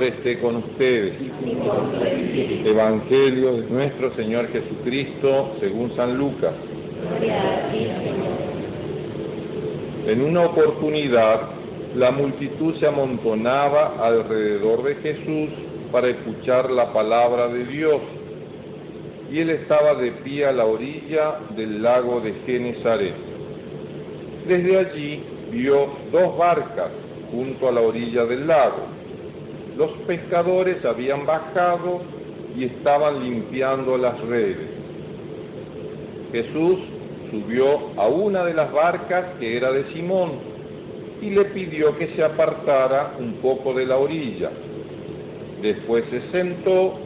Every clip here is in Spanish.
esté con ustedes. Evangelio de nuestro Señor Jesucristo según San Lucas. Gloria a ti, Señor. En una oportunidad, la multitud se amontonaba alrededor de Jesús para escuchar la palabra de Dios. Y él estaba de pie a la orilla del lago de Genesaret. Desde allí vio dos barcas junto a la orilla del lago. Los pescadores habían bajado y estaban limpiando las redes. Jesús subió a una de las barcas, que era de Simón, y le pidió que se apartara un poco de la orilla. Después se sentó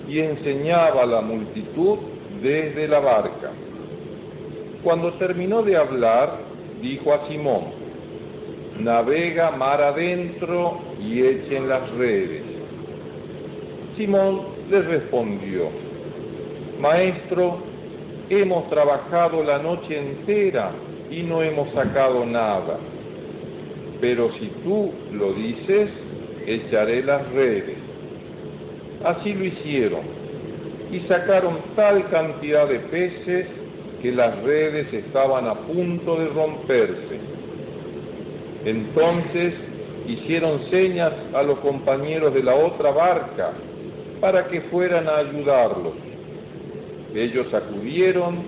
y enseñaba a la multitud desde la barca. Cuando terminó de hablar, dijo a Simón: navega mar adentro y echen las redes. Simón le respondió: Maestro, hemos trabajado la noche entera y no hemos sacado nada. Pero si tú lo dices, echaré las redes. Así lo hicieron, y sacaron tal cantidad de peces que las redes estaban a punto de romperse. Entonces hicieron señas a los compañeros de la otra barca para que fueran a ayudarlos. Ellos acudieron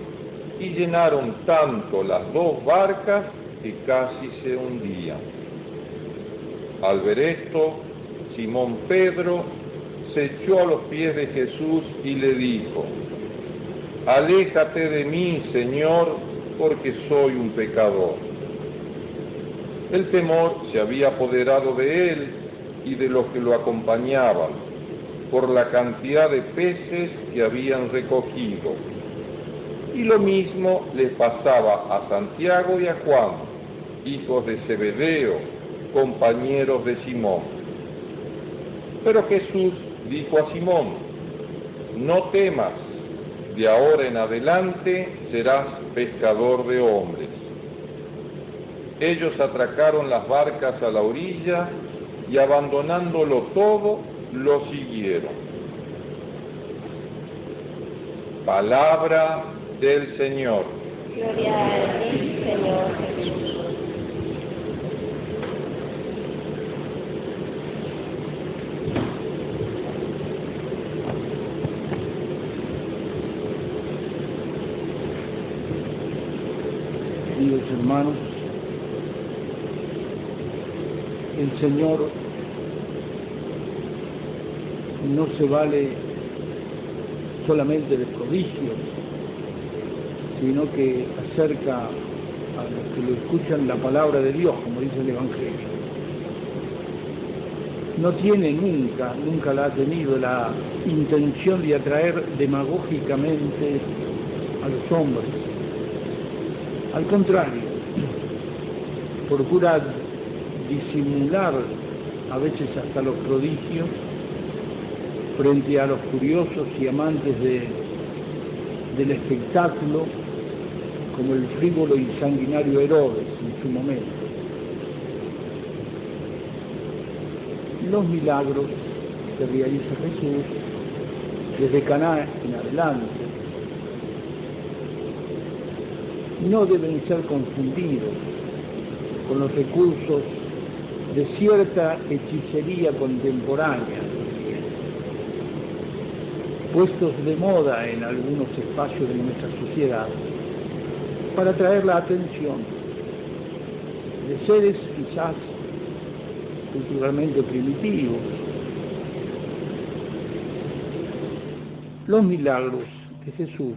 y llenaron tanto las dos barcas que casi se hundían. Al ver esto, Simón Pedro se echó a los pies de Jesús y le dijo: aléjate de mí, Señor, porque soy un pecador. El temor se había apoderado de él y de los que lo acompañaban, por la cantidad de peces que habían recogido. Y lo mismo les pasaba a Santiago y a Juan, hijos de Zebedeo, compañeros de Simón. Pero Jesús dijo a Simón: no temas, de ahora en adelante serás pescador de hombres. Ellos atracaron las barcas a la orilla y, abandonándolo todo, lo siguieron. Palabra del Señor. Gloria a ti, Señor Jesús. Queridos hermanos, el Señor no se vale solamente de prodigios, sino que acerca a los que lo escuchan la palabra de Dios, como dice el Evangelio. No tiene nunca la ha tenido la intención de atraer demagógicamente a los hombres. Al contrario, procura disimular a veces hasta los prodigios frente a los curiosos y amantes del espectáculo, como el frívolo y sanguinario Herodes en su momento. Los milagros que realiza Jesús desde Caná en adelante no deben ser confundidos con los recursos de cierta hechicería contemporánea, puestos de moda en algunos espacios de nuestra sociedad para atraer la atención de seres quizás culturalmente primitivos. Los milagros de Jesús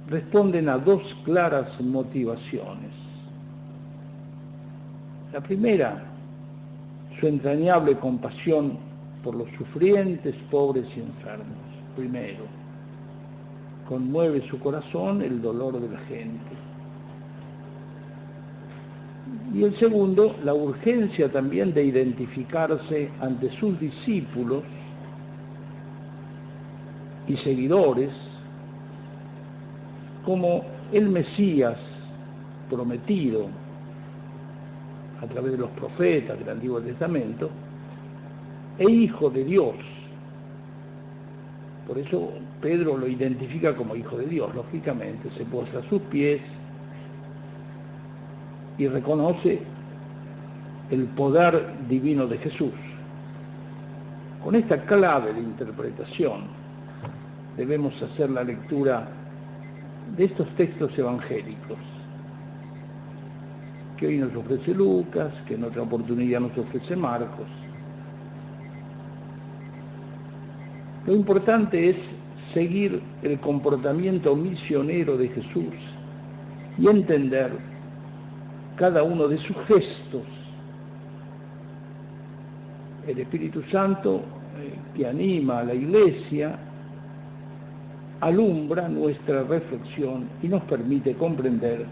responden a dos claras motivaciones. La primera, su entrañable compasión por los sufrientes, pobres y enfermos. Primero, conmueve su corazón el dolor de la gente. Y el segundo, la urgencia también de identificarse ante sus discípulos y seguidores como el Mesías prometido a través de los profetas del Antiguo Testamento, e hijo de Dios. Por eso Pedro lo identifica como hijo de Dios, lógicamente, se postra a sus pies y reconoce el poder divino de Jesús. Con esta clave de interpretación debemos hacer la lectura de estos textos evangélicos que hoy nos ofrece Lucas, que en otra oportunidad nos ofrece Marcos. Lo importante es seguir el comportamiento misionero de Jesús y entender cada uno de sus gestos. El Espíritu Santo, que anima a la Iglesia, alumbra nuestra reflexión y nos permite comprender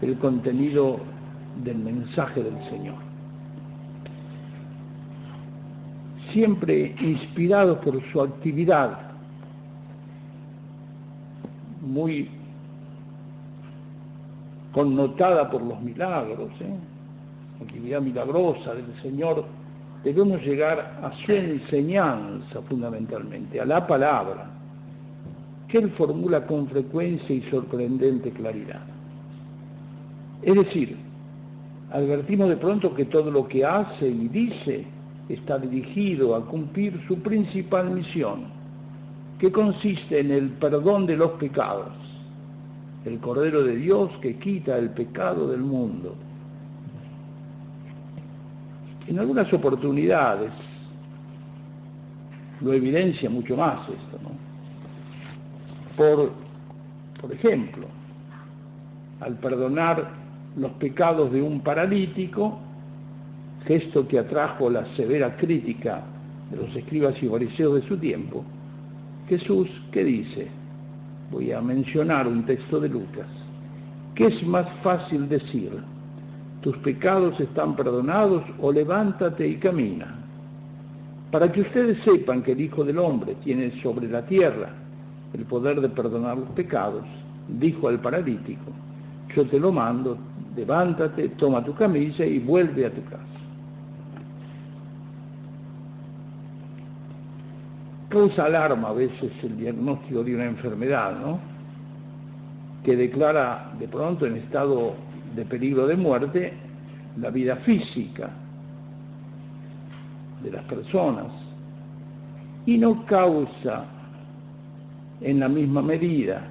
el contenido del mensaje del Señor. Siempre inspirados por su actividad muy connotada por los milagros, actividad milagrosa del Señor, debemos llegar a su enseñanza fundamentalmente, a la palabra, que Él formula con frecuencia y sorprendente claridad. Es decir, advertimos de pronto que todo lo que hace y dice está dirigido a cumplir su principal misión, que consiste en el perdón de los pecados, el Cordero de Dios que quita el pecado del mundo. En algunas oportunidades lo evidencia mucho más esto, ¿no? Por ejemplo, al perdonar los pecados de un paralítico, gesto que atrajo la severa crítica de los escribas y fariseos de su tiempo, Jesús, ¿qué dice? Voy a mencionar un texto de Lucas. ¿Qué es más fácil decir? ¿Tus pecados están perdonados? O levántate y camina. Para que ustedes sepan que el Hijo del Hombre tiene sobre la tierra el poder de perdonar los pecados, dijo al paralítico, yo te lo mando, levántate, toma tu camilla y vuelve a tu casa. Causa alarma a veces el diagnóstico de una enfermedad, ¿no? Que declara de pronto en estado de peligro de muerte la vida física de las personas y no causa en la misma medida,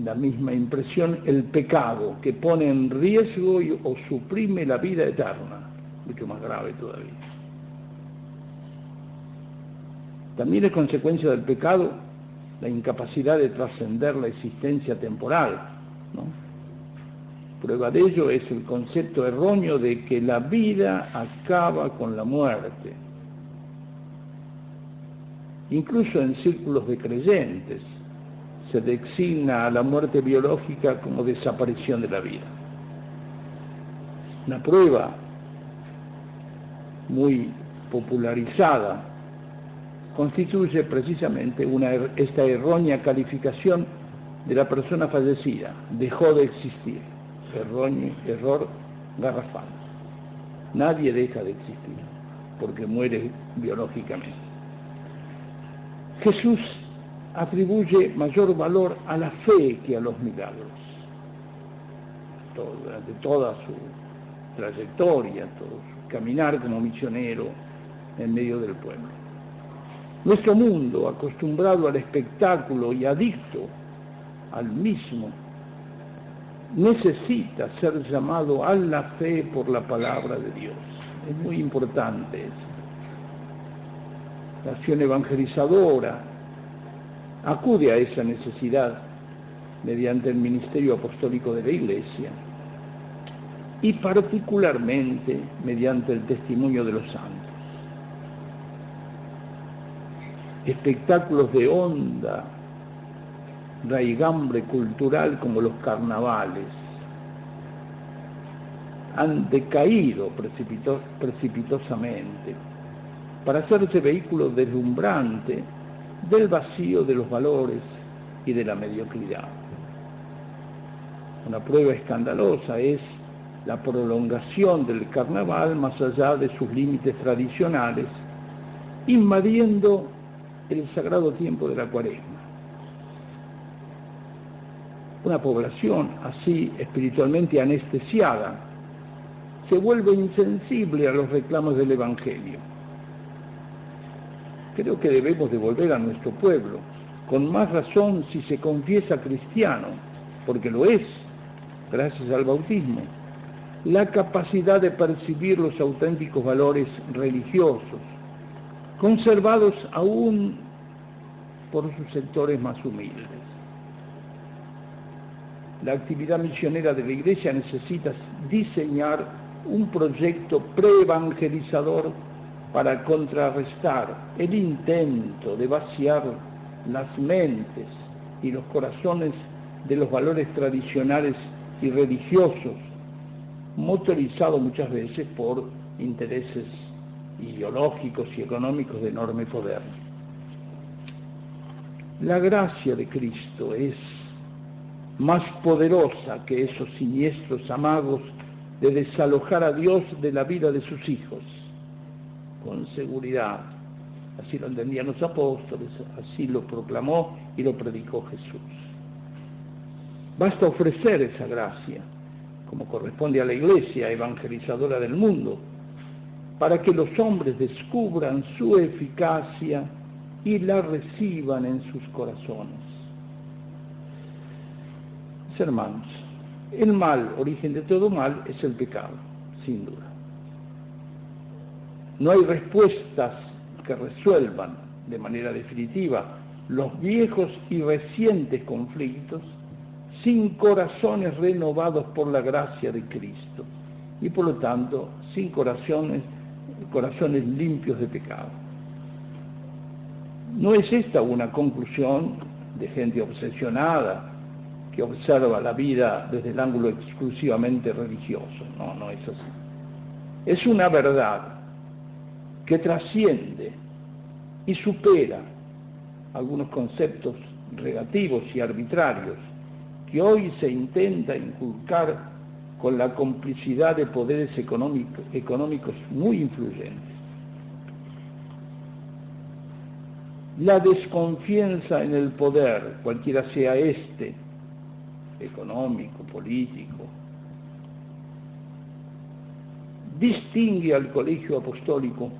la misma impresión, el pecado que pone en riesgo o suprime la vida eterna, mucho más grave todavía. También es consecuencia del pecado la incapacidad de trascender la existencia temporal, ¿no? Prueba de ello es el concepto erróneo de que la vida acaba con la muerte. Incluso en círculos de creyentes se designa a la muerte biológica como desaparición de la vida. Una prueba muy popularizada constituye precisamente esta errónea calificación de la persona fallecida. Dejó de existir. Error garrafal. Nadie deja de existir porque muere biológicamente. Jesús atribuye mayor valor a la fe que a los milagros. Durante toda su trayectoria, todo su caminar como misionero en medio del pueblo. Nuestro mundo, acostumbrado al espectáculo y adicto al mismo, necesita ser llamado a la fe por la palabra de Dios. Es muy importante esto. La acción evangelizadora acude a esa necesidad mediante el ministerio apostólico de la Iglesia y particularmente mediante el testimonio de los santos. Espectáculos de honda raigambre cultural como los carnavales han decaído precipitosamente para hacerse vehículo deslumbrante del vacío de los valores y de la mediocridad. Una prueba escandalosa es la prolongación del carnaval más allá de sus límites tradicionales, invadiendo el sagrado tiempo de la Cuaresma. Una población así espiritualmente anestesiada se vuelve insensible a los reclamos del Evangelio. Creo que debemos devolver a nuestro pueblo, con más razón si se confiesa cristiano, porque lo es, gracias al bautismo, la capacidad de percibir los auténticos valores religiosos, conservados aún por sus sectores más humildes. La actividad misionera de la Iglesia necesita diseñar un proyecto preevangelizador para contrarrestar el intento de vaciar las mentes y los corazones de los valores tradicionales y religiosos, motorizado muchas veces por intereses ideológicos y económicos de enorme poder. La gracia de Cristo es más poderosa que esos siniestros amagos de desalojar a Dios de la vida de sus hijos. Con seguridad, así lo entendían los apóstoles, así lo proclamó y lo predicó Jesús. Basta ofrecer esa gracia, como corresponde a la Iglesia evangelizadora del mundo, para que los hombres descubran su eficacia y la reciban en sus corazones. Mis hermanos, el mal, origen de todo mal, es el pecado, sin duda. No hay respuestas que resuelvan de manera definitiva los viejos y recientes conflictos sin corazones renovados por la gracia de Cristo y por lo tanto sin corazones limpios de pecado. No es esta una conclusión de gente obsesionada que observa la vida desde el ángulo exclusivamente religioso. No es así. Es una verdad que trasciende y supera algunos conceptos negativos y arbitrarios que hoy se intenta inculcar con la complicidad de poderes económicos muy influyentes. La desconfianza en el poder, cualquiera sea este, económico, político, distingue al colegio apostólico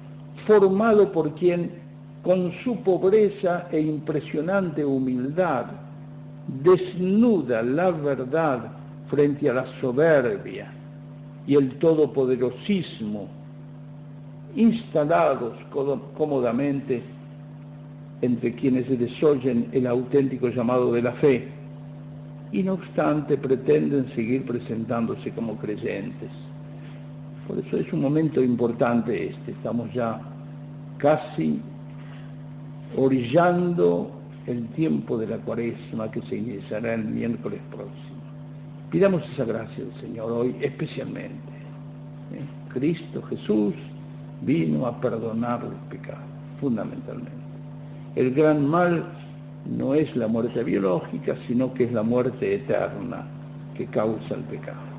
formado por quien, con su pobreza e impresionante humildad, desnuda la verdad frente a la soberbia y el todopoderosismo instalados cómodamente entre quienes desoyen el auténtico llamado de la fe y no obstante pretenden seguir presentándose como creyentes. Por eso es un momento importante este, estamos ya casi orillando el tiempo de la Cuaresma que se iniciará el miércoles próximo. Pidamos esa gracia del Señor hoy especialmente. Cristo Jesús vino a perdonar los pecados, fundamentalmente. El gran mal no es la muerte biológica, sino que es la muerte eterna que causa el pecado.